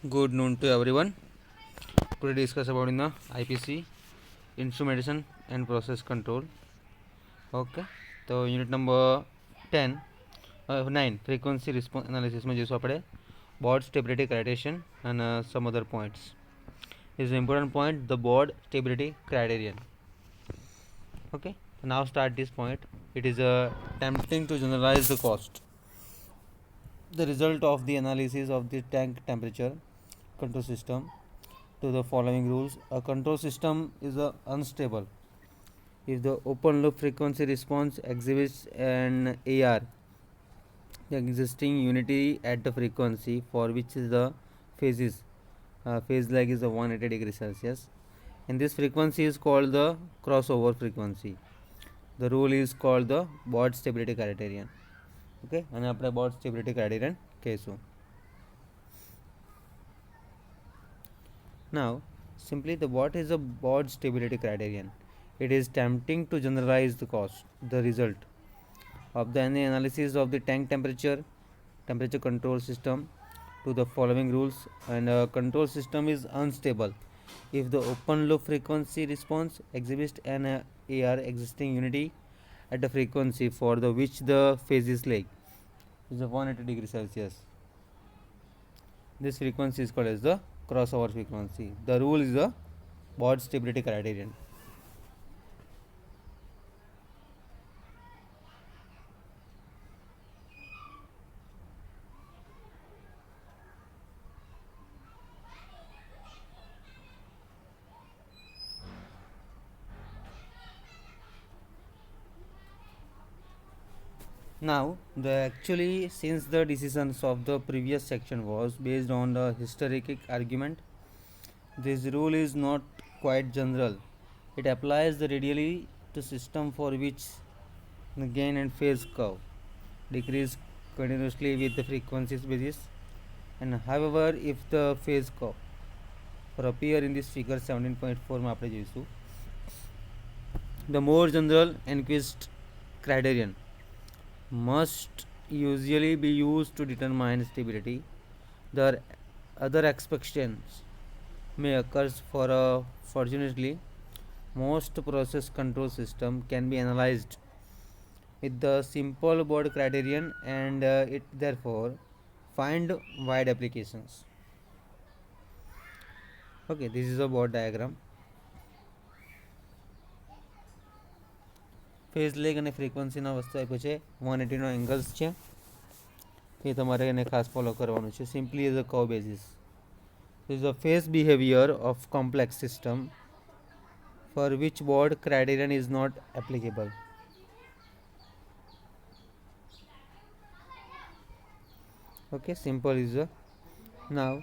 Good noon to everyone. Today discuss about in the IPC instrumentation and process control. Okay. तो unit number 9 frequency response analysis में जो આપણે board stability criterion and some other points. This is important point, the board stability criterion. Okay. Now start this point. It is tempting to generalize the cost. The result of the analysis of the tank temperature control system to the following rules. A control system is unstable if the open loop frequency response exhibits an AR, the existing unity at the frequency for which the phase lag is 180 degrees Celsius, and this frequency is called the crossover frequency. The rule is called the board stability criterion. Okay, અને આપણે board stability criterion કહેશું. Now, simply what is the board stability criterion? It is tempting to generalize the result of the analysis of the tank temperature control system to the following rules, and a control system is unstable if the open loop frequency response exhibits an AR existing unity at the frequency for the which the phase is lag is 180 degrees Celsius. This frequency is called as the crossover frequency. The rule is the board stability criterion. Now, since the decisions of the previous section was based on the hysterical argument, this rule is not quite general. It applies radially to system for which the gain and phase curve decrease continuously with the frequencies basis, and however, if the phase curve for appear in this figure 17.4 માં આપણે જોઈશું, the more general Nyquist criterion must usually be used to determine stability. The other expectations may occur. Fortunately, most process control system can be analyzed with the simple board criterion, and it therefore find wide applications. Okay, this is a board diagram. Phase lag અને ફ્રીક્વન્સીના વસ્તુ આપ્યો છે, 180નો angles છે, એ તમારે એને ખાસ follow કરવાનું છે. Simply as a curve basis is the phase behavior of complex system for which board criterion is not applicable. Okay, simple is a now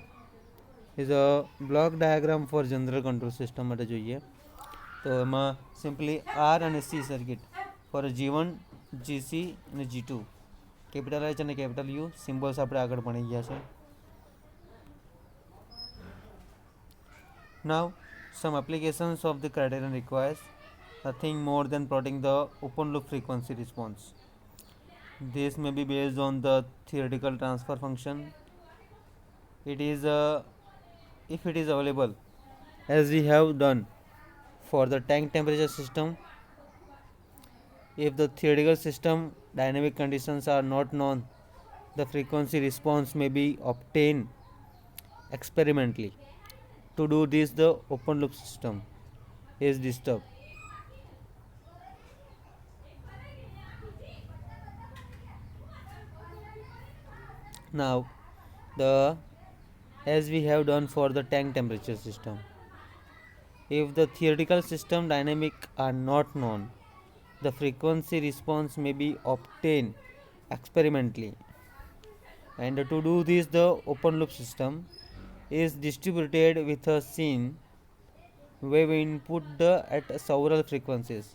is a block diagram for general control system માટે જોઈએ તો એમાં simply R અને C circuit for G1 GC અને G2 capital H અને capital U symbols આપણે આગળ ભણી ગયા છે. Now, some applications of the criterion requires nothing more than plotting the open loop frequency response. This may be based on the theoretical transfer function. It is if it is available, as we have done for the tank temperature system. If the theoretical system dynamic conditions are not known, the frequency response may be obtained experimentally. To do this, the open loop system is disturbed. Now, as we have done for the tank temperature system, if the theoretical system dynamic are not known, the frequency response may be obtained experimentally. And to do this, the open loop system is distributed with a sine wave input at several frequencies.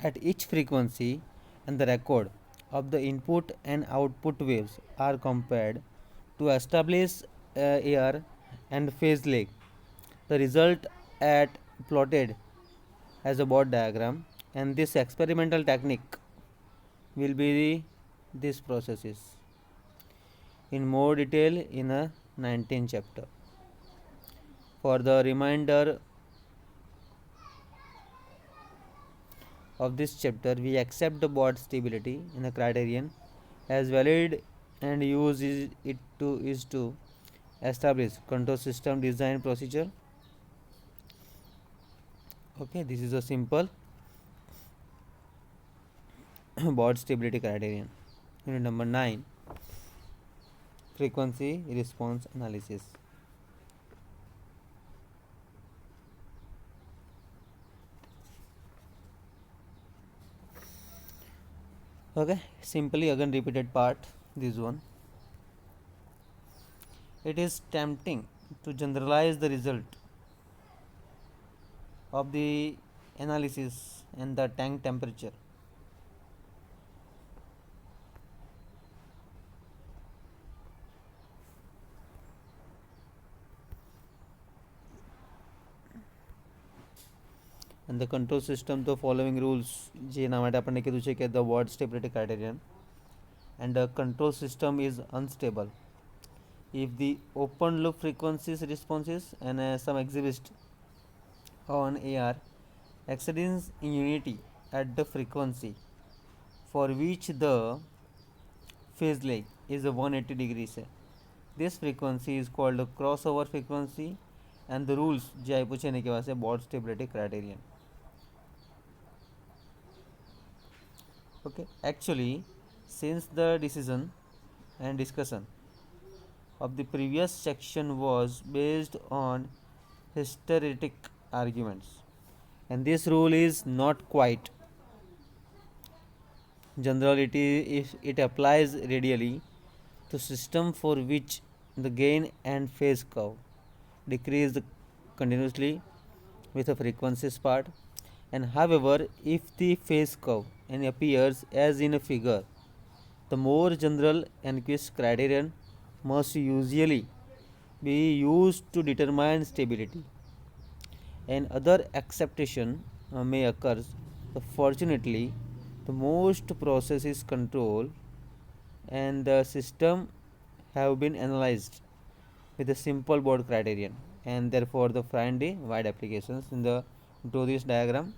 At each frequency, and the record of the input and output waves are compared to establish AR and phase lag. The result at plotted as a board diagram, and this experimental technique will be these processes in more detail in a 19 chapter. For the remainder of this chapter, we accept the board stability in the criterion as valid and use it to establish control system design procedure. Okay, this is a simple board stability criterion. Unit number 9, frequency response analysis. Okay, simply again repeated part, this one. It is tempting to generalize the result of the analysis and the tank temperature. And the control system, the following rules જે એના માટે આપણને કીધું છે કે the word stability criterion, and the control system is unstable if the open loop frequencies responses and some exhibit on AR exceeds in unity at the frequency for which the phase lag is 180 degrees. This frequency is called a crossover frequency, and the rules જે આપ્યું છે એને કહેવાશે board stability criterion. Okay, actually, since the decision and discussion of the previous section was based on hysteretic arguments, and this rule is not quite general. It applies radially to system for which the gain and phase curve decrease continuously with a frequencies part, and however if the phase curve and appears as in a figure, the more general Nyquist criterion must usually be used to determine stability, and other acceptation may occur. Fortunately, the most processes control and the system have been analyzed with a simple board criterion, and therefore the find the wide applications. In the draw this diagram.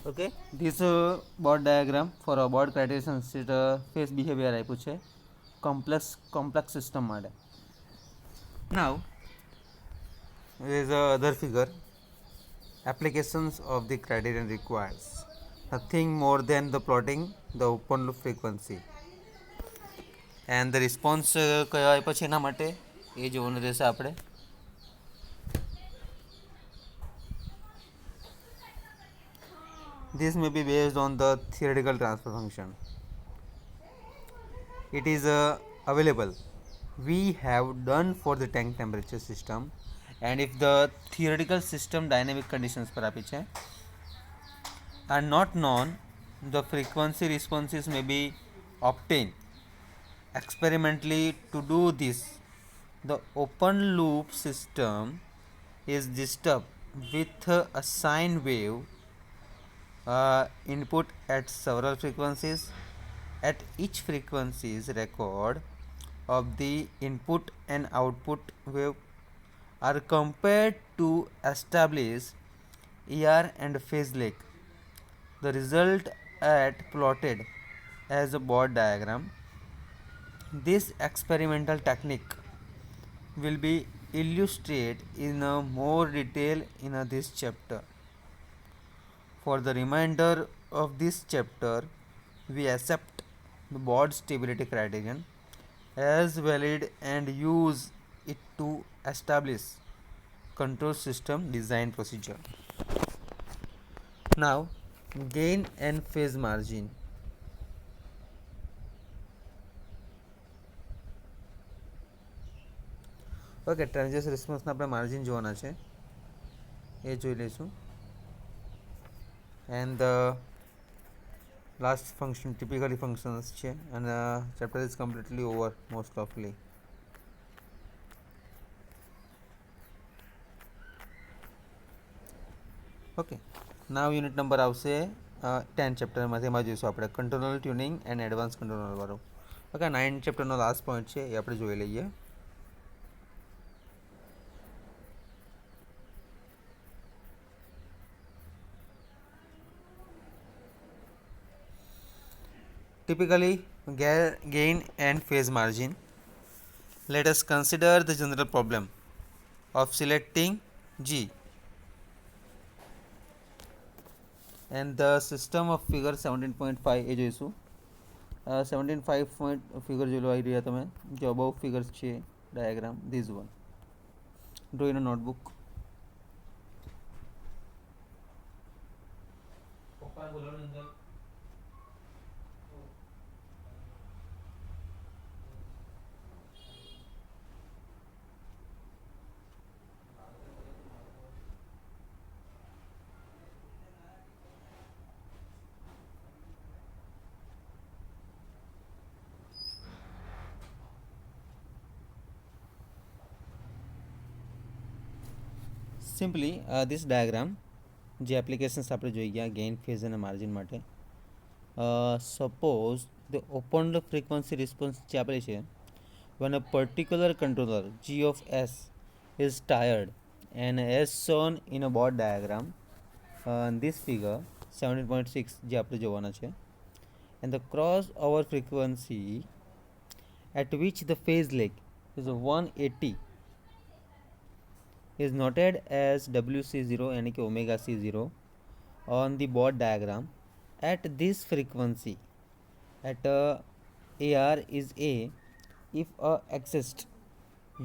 Okay, this board diagram for a board criterion is phase behavior આપ્યું છે complex system માટે. Now there is a other figure. Applications of the criterion requires nothing more than the plotting the open loop frequency and the response કયો આપ્યો છે એના માટે એ જોવાનું રહેશે આપણે. This may be based on the theoretical transfer function. It is available. We have done for the tank temperature system, and if the theoretical system dynamic conditions पर આપી છે are not known, the frequency responses may be obtained experimentally. To do this, the open loop system is disturbed with a sine wave input at several frequencies. At each frequency's record of the input and output wave are compared to establish ER and phase lag. The result at plotted as a board diagram. This experimental technique will be illustrated in more detail in this chapter. For the remainder of this chapter, we accept the board stability criterion as valid and use it to establish control system design procedure. Now, gain and phase margin. Okay, transient રિસ્પોન્સના આપણે margin જોવાના છે, એ જોઈ લઈશું. And last function typically functions છે, અને chapter is completely over most ઓફલી. ઓકે, નાવ યુનિટ નંબર આવશે 10 ચેપ્ટરમાંથી. એમાં જોઈશું આપણે controller tuning and advance controller વાળો. ઓકે, 9 ચેપ્ટરનો લાસ્ટ પોઈન્ટ છે, એ આપણે જોઈ લઈએ. Typically, gain and phase margin. Let us consider the general problem of selecting G and the system of figure 17.5 એ જોઈશું. 17.5 ફિગર જોઈ લો આવી રહ્યા તમે, જો અબાઉ ફિગર્સ છે diagram, these one draw in a notebook. Simply this diagram, જે applications આપણે જોઈ ગયા ગેઇન, ફેઝ અને માર્જિન માટે. Suppose the open frequency response જે આપેલી છે, when a particular controller G of S is tired and as shown in a board diagram, this figure 17.6 જે આપણે જોવાના છે, and the crossover frequency at which the phase leg is 180 is noted as WC0 यानी कि omega C0 on the board diagram. At this frequency, at AR is A, if exists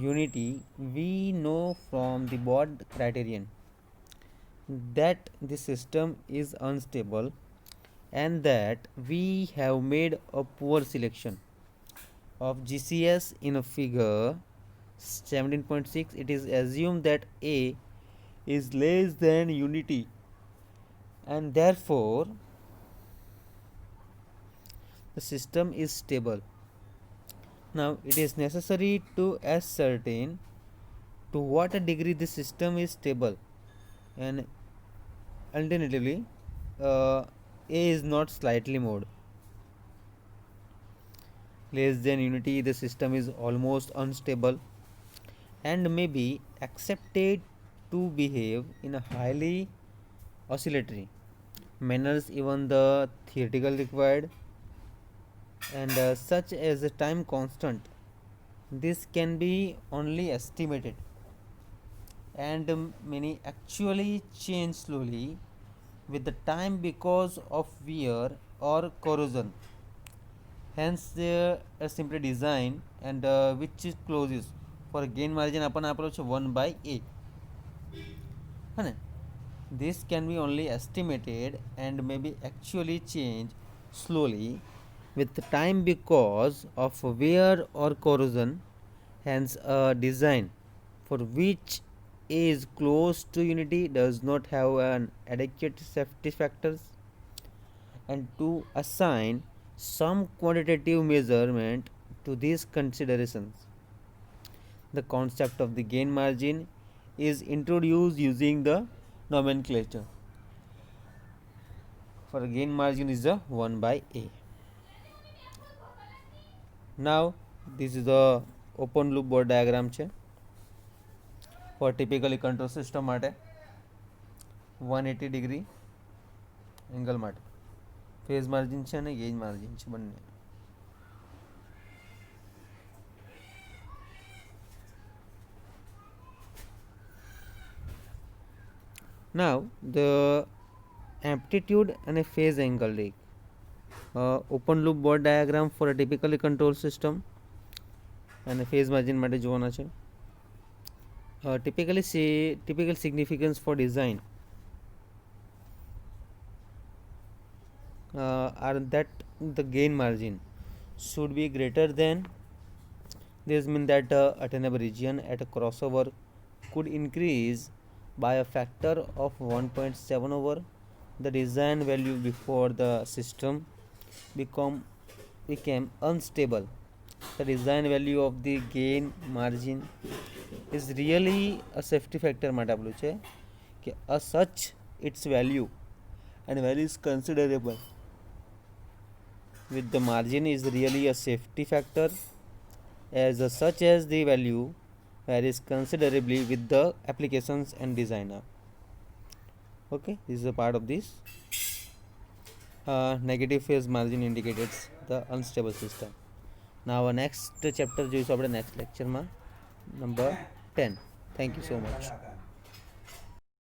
unity, we know from the board criterion that the system is unstable and that we have made a poor selection of GCS in a figure 17.6. It is assumed that A is less than unity and therefore the system is stable. Now it is necessary to ascertain to what a degree the system is stable, and alternatively A is not slightly more. Less than unity, the system is almost unstable and may be accepted to behave in a highly oscillatory manners, even the theoretical required, and such as a time constant. This can be only estimated and many actually change slowly with the time because of wear or corrosion. Hence simply design and which is closest for gain margin आपण आपलो છે 1/a. This can be only estimated and may be actually changed slowly with the time because of wear or corrosion. Hence a design for which A is close to unity does not have an adequate safety factors, and to assign some quantitative measurement to these considerations, the concept of the gain margin is introduced using the nomenclature. For gain margin is the 1/a. Now this is the open loop board diagram છે for typically control system માટે 180 degree angle માટે phase margin છે અને gain margin છે બંને. Now the amplitude and a phase angle rig, open loop board diagram for a typically control system and phase margin માટે જોવાના છે. Typical significance for design are that the gain margin should be greater than This means that attainable region at a crossover could increase by a factor of 1.7 over the design value before the system became unstable. The design value of the gain margin is really a safety factor માટે આપેલું છે કે such its value and value is considerable with the margin is really a safety factor as such as the value varies considerably with the applications and designer. Okay, this is a part of this. Negative phase margin indicates the unstable system. Now our next chapter જોઈશું આપણે next lecture માં number 10. Thank you so much.